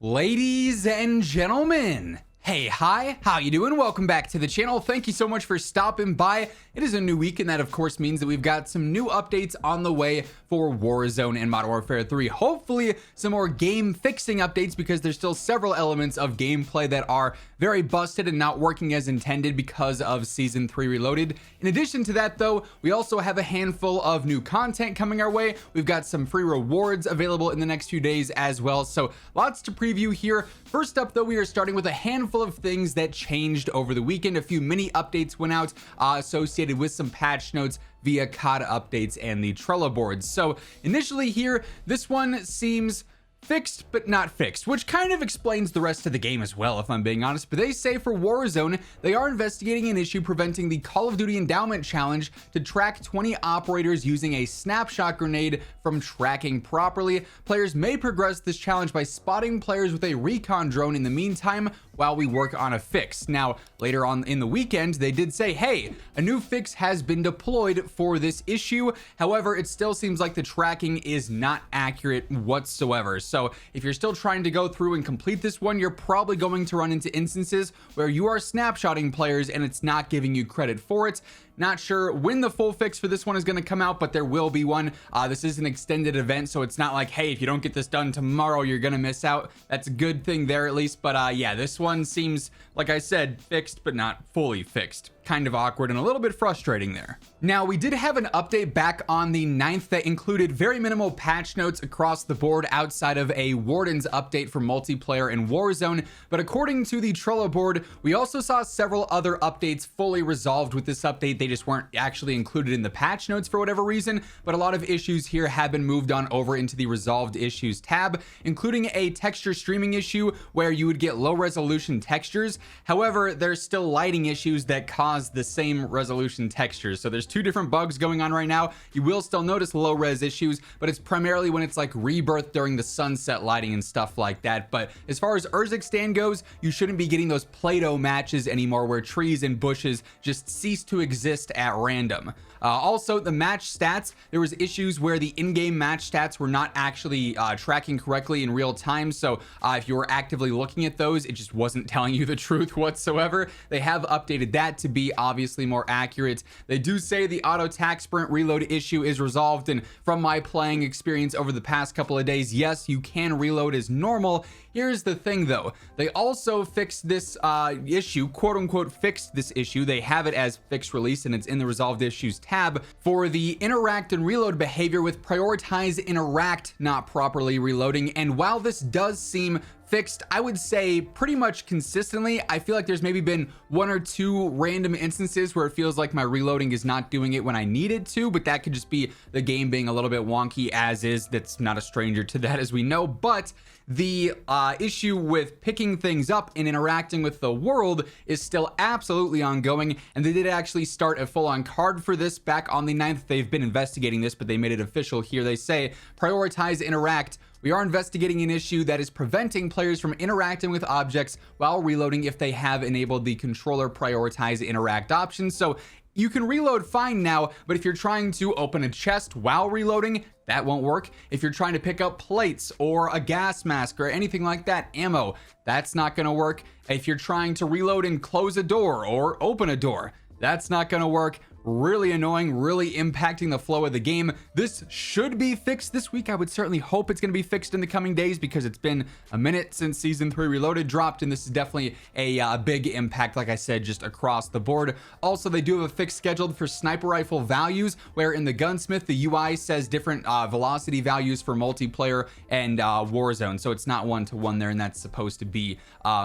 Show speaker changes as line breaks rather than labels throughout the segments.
Ladies and gentlemen, hey, hi, how you doing? Welcome back to the channel. Thank you so much for stopping by. It is a new week, and that of course means that we've got some new updates on the way for Warzone and Modern Warfare 3. Hopefully some more game fixing updates, because there's still several elements of gameplay that are very busted and not working as intended because of Season 3 Reloaded. In addition to that though, we also have a handful of new content coming our way. We've got some free rewards available in the next few days as well, so lots to preview here. First up though, we are starting with a handful of things that changed over the weekend. A few mini updates went out associated with some patch notes via COD updates and the Trello boards. So initially here, this one seems fixed but not fixed, which kind of explains the rest of the game as well, if I'm being honest. But they say for Warzone, they are investigating an issue preventing the Call of Duty Endowment Challenge to track 20 operators using a snapshot grenade from tracking properly. Players may progress this challenge by spotting players with a recon drone in the meantime while we work on a fix. Now, later on in the weekend, they did say, hey, a new fix has been deployed for this issue. However, it still seems like the tracking is not accurate whatsoever. So if you're still trying to go through and complete this one, you're probably going to run into instances where you are snapshotting players and it's not giving you credit for it. Not sure when the full fix for this one is going to come out, but there will be one. This is an extended event, so it's not like, hey, if you don't get this done tomorrow, you're going to miss out. That's a good thing there at least. But yeah, this one seems, like I said, fixed, but not fully fixed. Kind of awkward and a little bit frustrating there. Now, we did have an update back on the 9th that included very minimal patch notes across the board outside of a Warden's update for multiplayer in Warzone. But according to the Trello board, we also saw several other updates fully resolved with this update. They just weren't actually included in the patch notes for whatever reason, but a lot of issues here have been moved on over into the resolved issues tab, including a texture streaming issue where you would get low resolution textures. However, there's still lighting issues that cause the same resolution textures. So there's two different bugs going on right now. You will still notice low res issues, but it's primarily when it's like rebirth during the sunset lighting and stuff like that. But as far as Urzikstan goes, you shouldn't be getting those Play-Doh matches anymore where trees and bushes just cease to exist at random. Also, the match stats, there was issues where the in-game match stats were not actually tracking correctly in real time. So if you were actively looking at those, it just wasn't telling you the truth whatsoever. They have updated that to be obviously more accurate. They do say the auto tac sprint reload issue is resolved, and from my playing experience over the past couple of days, yes, you can reload as normal. Here's the thing though, they also fixed this issue, quote unquote fixed this issue. They have it as fixed release and it's in the resolved issues tab for the interact and reload behavior with prioritize interact not properly reloading. And while this does seem fixed, I would say pretty much consistently, I feel like there's maybe been one or two random instances where it feels like my reloading is not doing it when I need it to, but that could just be the game being a little bit wonky as is. That's not a stranger to that, as we know. But the issue with picking things up and interacting with the world is still absolutely ongoing, and they did actually start a full-on card for this back on the 9th. They've been investigating this, but they made it official here. They say prioritize interact. We are investigating an issue that is preventing players from interacting with objects while reloading if they have enabled the controller prioritize interact option. So you can reload fine now, but if you're trying to open a chest while reloading, that won't work. If you're trying to pick up plates or a gas mask or anything like that, ammo, that's not gonna work. If you're trying to reload and close a door or open a door, that's not gonna work. Really annoying, really impacting the flow of the game. This should be fixed this week. I would certainly hope it's going to be fixed in the coming days, because it's been a minute since Season 3 Reloaded dropped, and this is definitely a big impact, like I said, just across the board. Also, they do have a fix scheduled for sniper rifle values, where in the gunsmith, the UI says different velocity values for multiplayer and Warzone, so it's not one-to-one there, and that's supposed to be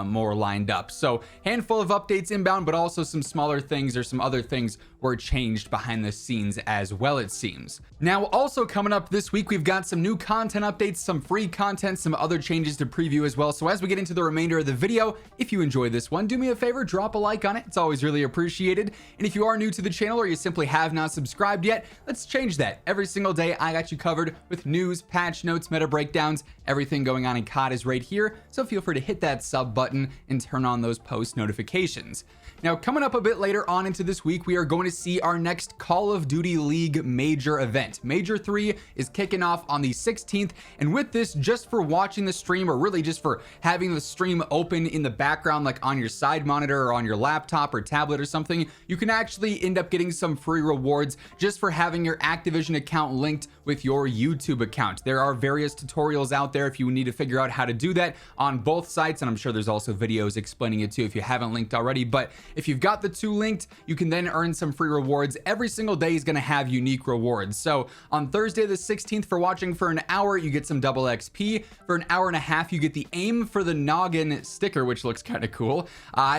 more lined up. So handful of updates inbound, but also some smaller things or some other things were changed behind the scenes as well, it seems. Now, also coming up this week, we've got some new content updates, some free content, some other changes to preview as well. So as we get into the remainder of the video, if you enjoyed this one, do me a favor, drop a like on it. It's always really appreciated. And if you are new to the channel or you simply have not subscribed yet, let's change that. Every single day, I got you covered with news, patch notes, meta breakdowns. Everything going on in COD is right here. So feel free to hit that sub button and turn on those post notifications. Now, coming up a bit later on into this week, we are going to see be our next Call of Duty League major event. Major 3 is kicking off on the 16th, and with this, just for watching the stream, or really just for having the stream open in the background, like on your side monitor or on your laptop or tablet or something, you can actually end up getting some free rewards just for having your Activision account linked with your YouTube account. There are various tutorials out there if you need to figure out how to do that on both sites, and I'm sure there's also videos explaining it too if you haven't linked already. But if you've got the two linked, you can then earn some free rewards. Every single day is going to have unique rewards. So on Thursday the 16th, for watching for an hour, you get some double XP. For an hour and a half, you get the aim for the noggin sticker, which looks kind of cool.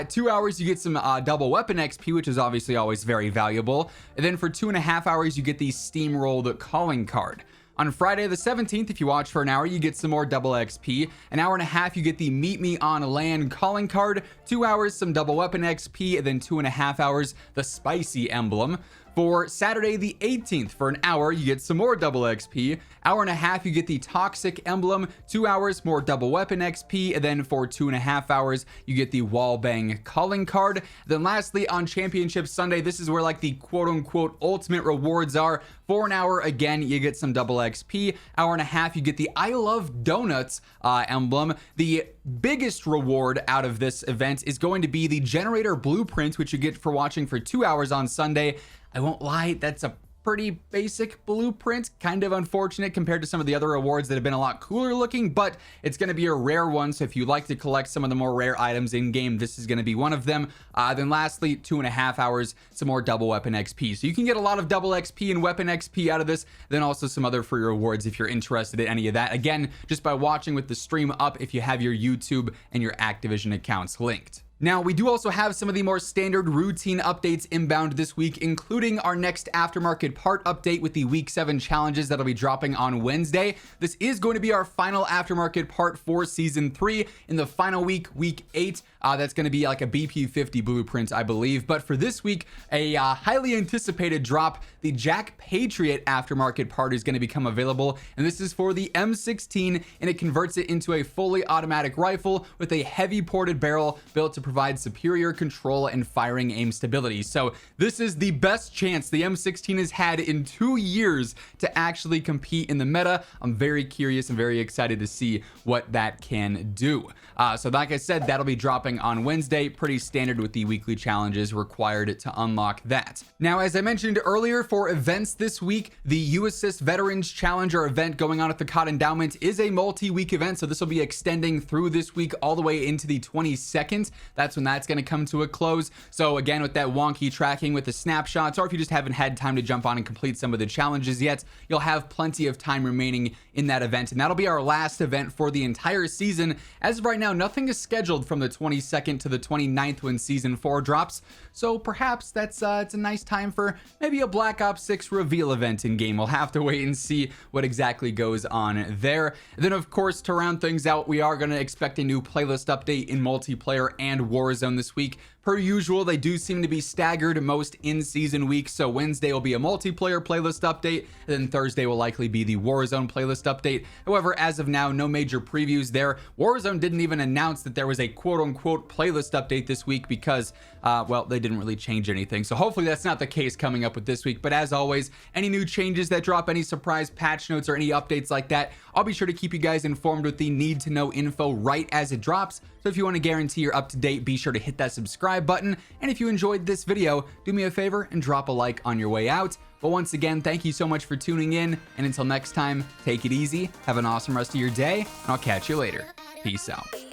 2 hours, you get some double weapon XP, which is obviously always very valuable. And then for 2.5 hours, you get the steamrolled calling card. On Friday the 17th, if you watch for an hour, you get some more double XP. An hour and a half, you get the Meet Me on Land calling card. 2 hours, some double weapon XP, and then 2.5 hours, the spicy emblem. For Saturday the 18th, for an hour, you get some more double XP. Hour and a half, you get the toxic emblem. 2 hours, more double weapon XP. And then for 2.5 hours, you get the wall bang calling card. Then lastly, on Championship Sunday, this is where like the quote unquote ultimate rewards are. For an hour, again, you get some double XP. Hour and a half, you get the I Love Donuts emblem. The biggest reward out of this event is going to be the generator blueprint, which you get for watching for 2 hours on Sunday. I won't lie, that's a pretty basic blueprint, kind of unfortunate compared to some of the other awards that have been a lot cooler looking, but it's going to be a rare one. So if you like to collect some of the more rare items in game, this is going to be one of them. Then lastly, 2.5 hours, some more double weapon XP. So you can get a lot of double XP and weapon XP out of this, then also some other free rewards if you're interested in any of that. Again, just by watching with the stream up if you have your YouTube and your Activision accounts linked. Now, we do also have some of the more standard routine updates inbound this week, including our next Aftermarket part update with the Week 7 challenges that'll be dropping on Wednesday. This is going to be our final Aftermarket part for Season 3 in the final week, Week 8. That's going to be like a BP50 blueprint, I believe. But for this week, a highly anticipated drop, the Jack Patriot Aftermarket part is going to become available. And this is for the M16, and it converts it into a fully automatic rifle with a heavy ported barrel built to provide superior control and firing aim stability. So this is the best chance the M16 has had in 2 years to actually compete in the meta. I'm very curious and very excited to see what that can do. So like I said, that'll be dropping on Wednesday. Pretty standard with the weekly challenges required to unlock that. Now, as I mentioned earlier, for events this week, the UAssist Veterans Challenger event going on at the COD Endowment is a multi-week event. So this will be extending through this week all the way into the 22nd. That's when that's going to come to a close. So again, with that wonky tracking with the snapshots, or if you just haven't had time to jump on and complete some of the challenges yet, you'll have plenty of time remaining in that event. And that'll be our last event for the entire season. As of right now, nothing is scheduled from the 22nd to the 29th when Season 4 drops. So perhaps it's a nice time for maybe a Black Ops 6 reveal event in game. We'll have to wait and see what exactly goes on there. And then, of course, to round things out, we are going to expect a new playlist update in multiplayer and Warzone this week. Per usual, they do seem to be staggered most in-season weeks, so Wednesday will be a multiplayer playlist update, and then Thursday will likely be the Warzone playlist update. However, as of now, no major previews there. Warzone didn't even announce that there was a quote-unquote playlist update this week because, well, they didn't really change anything. So hopefully that's not the case coming up with this week. But as always, any new changes that drop, any surprise patch notes or any updates like that, I'll be sure to keep you guys informed with the need-to-know info right as it drops. So if you want to guarantee you're up to date, be sure to hit that subscribe button. And if you enjoyed this video, do me a favor and drop a like on your way out. But once again, thank you so much for tuning in. And until next time, take it easy, have an awesome rest of your day, and I'll catch you later. Peace out.